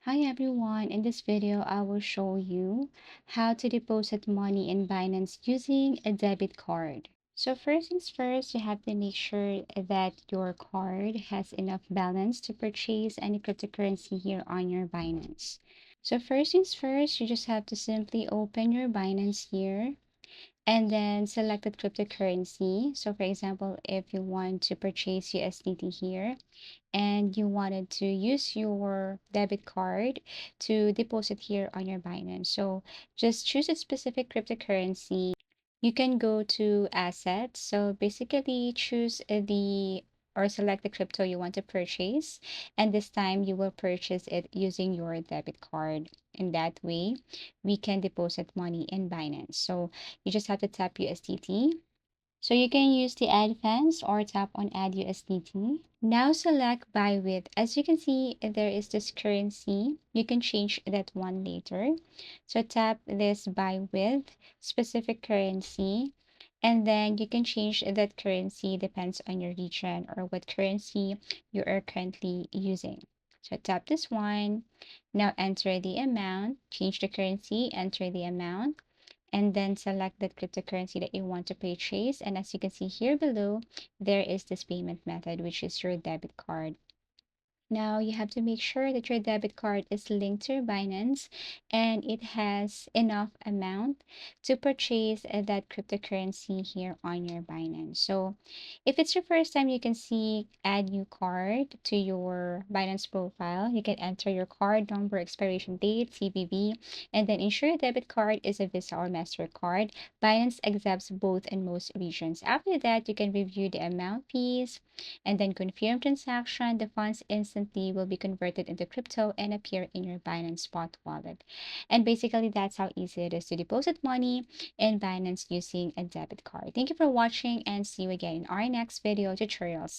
Hi everyone, in this video I will show you how to deposit money in Binance using a debit card. So first things first, you have to make sure that your card has enough balance to purchase any cryptocurrency here on your Binance. So first things first, you just have to simply open your Binance here and then selected cryptocurrency. So for example, if you want to purchase USDT here, and you wanted to use your debit card to deposit here on your Binance. So just choose a specific cryptocurrency. You can go to assets. So basically choose the or select the crypto you want to purchase. And this time you will purchase it using your debit card. In that way, we can deposit money in Binance. So you just have to tap USDT. So you can use the add fence or tap on add USDT. Now select buy with. As you can see, there is this currency. You can change that one later. So tap this buy with specific currency. And then you can change that currency depends on your region or what currency you are currently using. So tap this one. Now enter the amount, change the currency, enter the amount and then select that cryptocurrency that you want to purchase. And as you can see here below, there is this payment method, which is your debit card. Now you have to make sure that your debit card is linked to your Binance and it has enough amount to purchase that cryptocurrency here on your Binance. So if it's your first time, you can see add new card to your Binance profile. You can enter your card number, expiration date, CVV, and then ensure your debit card is a Visa or MasterCard. Binance accepts both in most regions. After that, you can review the amount fees, and then confirm transaction. The funds instantly will be converted into crypto and appear in your Binance Spot wallet. And basically, that's how easy it is to deposit money in Binance using a debit card. Thank you for watching and see you again in our next video tutorials.